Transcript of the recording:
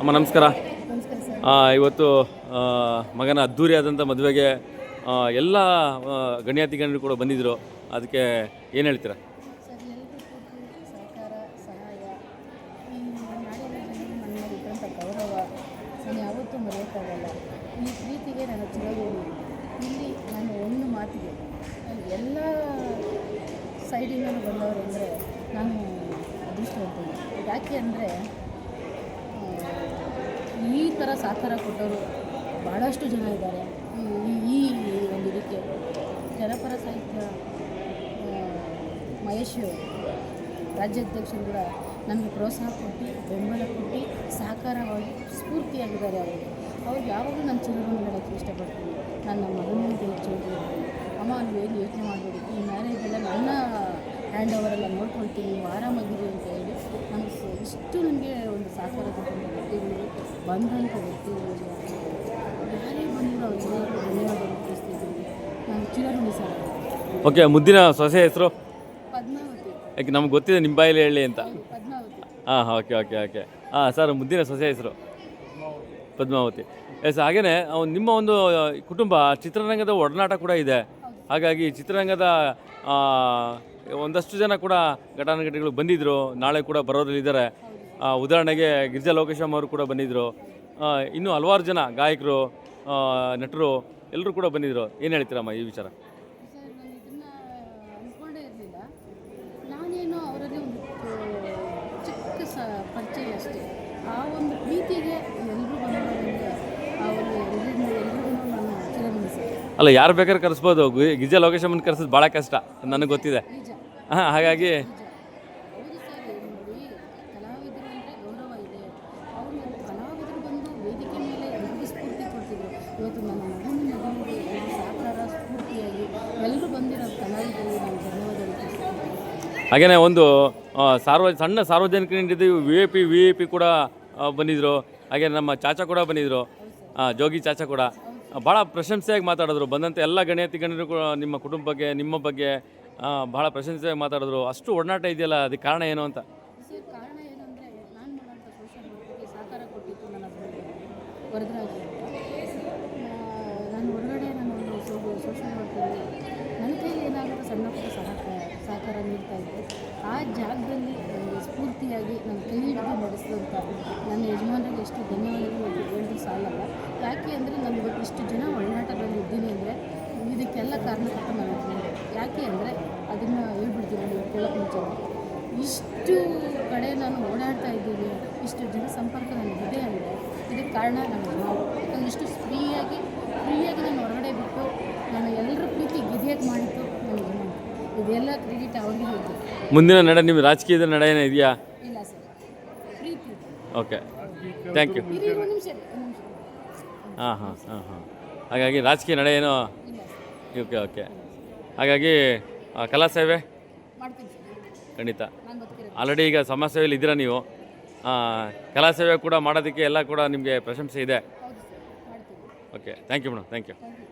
ಅಮ್ಮ ನಮಸ್ಕಾರ. ನಮಸ್ಕಾರ ಸರ್. ಇವತ್ತು ಮಗನ ಅದ್ಧೂರಿಯಾದಂಥ ಮದುವೆಗೆ ಎಲ್ಲ ಗಣ್ಯರು ಕೂಡ ಬಂದಿದ್ದರು. ಅದಕ್ಕೆ ಏನು ಹೇಳ್ತೀರಾ? ಸರ್, ಎಲ್ಲರೂ ಪ್ರೀತಿ, ಸಹಕಾರ, ಸಹಾಯ, ಈ ನಾಡಿನ ಜನರು ನನ್ನ ಮೇಲೆ ಇದ್ದಂಥ ಗೌರವ ನಾನು ಯಾವತ್ತೂ ಮರೆಯೋಕ್ಕಾಗಲ್ಲ. ಈ ಪ್ರೀತಿಗೆ ನಾನು ಚಿರಋಣಿ. ಇಲ್ಲಿ ನಾನು ಒಂದು ಮಾತಿಗೆ ಎಲ್ಲ ಸೈಡಿಂದ ಬಂದವರು ಅಂದರೆ ನಾನು ಅದೃಷ್ಟವಂತೇನೆ. ಯಾಕೆ ಅಂದರೆ ಈ ಥರ ಸಹಕಾರ ಕೊಟ್ಟವರು ಭಾಳಷ್ಟು ಜನ ಇದ್ದಾರೆ. ಈ ಒಂದು ಇದಕ್ಕೆ ಜನಪರ ಸಾಹಿತ್ಯ ಮಹೇಶ್ ರಾಜ್ಯಾಧ್ಯಕ್ಷರು ಕೂಡ ನನಗೆ ಪ್ರೋತ್ಸಾಹ ಕೊಟ್ಟು, ಬೆಂಬಲ ಕೊಟ್ಟು, ಸಹಕಾರವಾಗಿ ಸ್ಫೂರ್ತಿಯಾಗಿದ್ದಾರೆ. ಅವ್ರಿಗೆ ಯಾವಾಗಲೂ ನಾನು ಚಿರಋಣಿ ಹೇಳೋಕ್ಕೆ ಇಷ್ಟಪಡ್ತೀನಿ. ನನ್ನ ಮಗನಿಗೆ ಹೆಚ್ಚು ಅಮ್ಮ ನೀವೇನು ಯೋಚನೆ ಮಾಡಬೇಡಿ, ಈ ಮ್ಯಾರೇಜೆಲ್ಲ ನನ್ನ ಹ್ಯಾಂಡ್ ಓವರೆಲ್ಲ ನೋಡ್ಕೊಳ್ತೀನಿ, ನೀವು ಆರಾಮಾಗಿರಿ ಅಂತ ಹೇಳಿ ನನಗೆ ಒಂದು ಸಹಕಾರ ಕೊಟ್ಟಂಥ ವ್ಯಕ್ತಿಗಳು, ಬಂದಂಥ ವ್ಯಕ್ತಿಗಳು ಯಾರೇ ಬಂದರೂ ಅವ್ರಿಗೆ ಧನ್ಯವಾದ ತಿಳಿಸ್ತಿದ್ದೀನಿ. ನಾನು ಚಿರಋಣಿ ಸರ್. ಓಕೆ, ಮುದ್ದಿನ ಸೊಸೆ ಹೆಸರು ಪದ್ಮಾವತಿ. ಯಾಕೆ ನಮ್ಗೆ ಗೊತ್ತಿದೆ, ನಿಮ್ಮ ಬಾಯಲ್ಲಿ ಹೇಳಿ ಅಂತ. Padmavati. Okay okay okay sir, ಮುದ್ದಿನ ಸೊಸೆ ಹೆಸರು ಪದ್ಮಾವತಿ. ಹಾಗೆಯೇ ನಿಮ್ಮ ಒಂದು ಕುಟುಂಬ ಚಿತ್ರರಂಗದ ಒಡನಾಟ ಕೂಡ ಇದೆ. ಹಾಗಾಗಿ ಚಿತ್ರರಂಗದ ಒಂದಷ್ಟು ಜನ ಕೂಡ ಘಟಾನುಘಟಿಗಳು ಬಂದಿದ್ದರು, ನಾಳೆ ಕೂಡ ಬರೋದ್ರಲ್ಲಿದ್ದಾರೆ. ಉದಾಹರಣೆಗೆ ಗಿರಿಜಾ ಲೋಕೇಶಮ್ ಅವರು ಕೂಡ ಬಂದಿದ್ದರು. ಇನ್ನೂ ಹಲವಾರು ಜನ ಗಾಯಕರು, ನಟರು ಎಲ್ಲರೂ ಕೂಡ ಬಂದಿದ್ದರು. ಏನು ಹೇಳ್ತೀರಮ್ಮ ಈ ವಿಚಾರ? ಸರ್, ನಾನು ಇದನ್ನು ಅಂದ್ಕೊಂಡೇ ಇರಲಿಲ್ಲ. ನಾನೇನೋ ಅವರಲ್ಲಿ ಒಂದು ಚಿಕ್ಕ ಪರಿಚಯ ಅಷ್ಟೇ. ಆ ಒಂದು ಪ್ರೀತಿಗೆ ಎಲ್ಲರೂ ಬಂದವರಿಂದ ಎಲ್ರಿಗೂ ನಾನು ಚಿರಋಣಿ ಸರ್. ಅಲ್ಲ, ಯಾರು ಬೇಕಾದ್ರೆ ಕರೆಸ್ಬೋದು, ಗಿರಿಜಾ ಲೋಕೇಶಮ್ಮನ ಕರೆಸೋದು ಭಾಳ ಕಷ್ಟ, ನನಗೆ ಗೊತ್ತಿದೆ. ಹಾಗಾಗಿ ಹೌದು ಸರ್. ನೋಡಿ, ಕಲಾವಿದರು ಅಂದರೆ ಗೌರವ ಇದೆ. ಅವರು ಕಲಾವಿದರು ಬಂದು ವೇದಿಕೆ ಮೇಲೆ ಎಲ್ಲರಿಗೂ ಸ್ಫೂರ್ತಿ ಕೊಡ್ತಿದ್ರು. ಇವತ್ತು ನನ್ನ ಮಗನಿಗೆ ಎಲ್ಲರೂ ಸಹಕಾರ ಸ್ಫೂರ್ತಿಯಾಗಿ ಎಲ್ಲರೂ ಬಂದಿರೋ ಕಲಾವಿದರಿಗೆ ನಾನು ಧನ್ಯವಾದ ತಿಳಿಸ್ತೀನಿ. ಹಾಗೆಯೇ ಒಂದು ಸಣ್ಣ ಸಾರ್ವಜನಿಕರಿಂದ ವಿ ಐ ಪಿ ಕೂಡ ಬಂದಿದ್ದರು. ಹಾಗೆ ನಮ್ಮ ಚಾಚಾ ಕೂಡ ಬಂದಿದ್ದರು, ಜೋಗಿ ಚಾಚಾ ಕೂಡ ಭಾಳ ಪ್ರಶಂಸೆಯಾಗಿ ಮಾತಾಡಿದ್ರು. ಬಂದಂಥ ಎಲ್ಲ ಗಣ್ಯರು ಕೂಡ ನಿಮ್ಮ ಕುಟುಂಬ ಬಗ್ಗೆ, ನಿಮ್ಮ ಬಗ್ಗೆ ಭಾಳ ಪ್ರಶಂಸೆಯಾಗಿ ಮಾತಾಡಿದ್ರು. ಅಷ್ಟು ಒಡನಾಟ ಇದೆಯಲ್ಲ, ಅದಕ್ಕೆ ಕಾರಣ ಏನು ಅಂತ? ಸರ್, ಕಾರಣ ಏನಂದರೆ ನಾನು ಮಾಡೋಂಥ ಸೋಷಿಯಲ್ ವರ್ಕ್ಗೆ ಸಹಕಾರ ಕೊಟ್ಟಿತ್ತು ನನ್ನ ವರದರಾಜ್. ನಾನು ಹೊರಗಡೆ ಒಂದು ಸೋಷಿಯಲ್ ವರ್ಕಲ್ಲಿ ನನ್ನ ಕೈಲಿ ಏನಾದರೂ ಸಣ್ಣ ಪುಟ್ಟ ಸಹಕಾರ ನೀಡ್ತಾ ಇದ್ದೆ. ಆ ಜಾಗದಲ್ಲಿ ನನಗೆ ಸ್ಫೂರ್ತಿಯಾಗಿ ನನ್ನ ಕೈ ಹಿಡಿದು ನಡೆಸಿದಂಥ ನನ್ನ ಯಜಮಾನರಿಗೆ ಎಷ್ಟು ಧನ್ಯವಾದಗಳು ಹೇಳಿದ್ರು ಸಾಲಲ್ಲ. ಯಾಕೆ ಅಂದರೆ ನಾನು ಇವತ್ತು ಇಷ್ಟು ಜನ ಒಡನಾಟದಲ್ಲಿ ಇದ್ದೀನಿ ಅಂದರೆ ಇದಕ್ಕೆಲ್ಲ ಕಾರಣಕರ್ತ ನನ್ನ ಯಜಮಾನ. ಯಾಕೆ ಅಂದರೆ ಅದನ್ನು ಹೇಳ್ಬಿಡ್ತೀನಿ, ನೀವು ಕೇಳೋಕ್ಕೆ ಮುಂಚೆ ಇಷ್ಟು ಕಡೆ ನಾನು ಓಡಾಡ್ತಾ ಇದ್ದೀನಿ, ಇಷ್ಟು ಜನ ಸಂಪರ್ಕ ನನಗಿದೆ ಅಂದರೆ ಇದಕ್ಕೆ ಕಾರಣ ನನ್ನ ಯಜಮಾನ. ಯಾಕಂದರೆ ಇಷ್ಟು ಫ್ರೀಯಾಗಿ ನಾನು ಹೊರಗಡೆ ಬಿಟ್ಟು ನಾನು ಎಲ್ಲರ ಪ್ರೀತಿ ಗೆದೆಯಾಗಿ ಮಾಡಿತ್ತು ನನ್ನ ಯಜಮಾನ. ಇದೆಲ್ಲ ಕ್ರೆಡಿಟ್ ಅವ್ರಿಗೆ ಹೋಯ್ತು. ಮುಂದಿನ ನಡೆ ನಿಮ್ಮ ರಾಜಕೀಯದ ನಡೆ ಏನೋ ಇದೆಯಾ? ಇಲ್ಲ sir, Preeti. Okay, thank you. ಒಂದು ನಿಮಿಷ. ಹಾಗಾಗಿ ರಾಜಕೀಯ ನಡೆ ಏನೋ? Okay okay. ಹಾಗಾಗಿ ಕಲಾ ಸೇವೆ ಮಾಡ್ತೀನಿ ಸರ್, ಖಂಡಿತ. ನಾನು ಗೊತ್ತಿರೋದು. ಆಲ್ರೆಡಿ ಈಗ ಸಮಾಜ ಸೇವೆಯಲ್ಲಿ ಇದ್ದೀರಾ ನೀವು. ಕಲಾ ಸೇವೆ ಕೂಡ ಮಾಡೋದಕ್ಕೆ ಎಲ್ಲ ಕೂಡ ನಿಮಗೆ ಪ್ರಶಂಸೆ ಇದೆ. ಹೌದು ಸರ್, ಮಾಡ್ತೀನಿ. Okay, thank you madam, thank you. Thank you.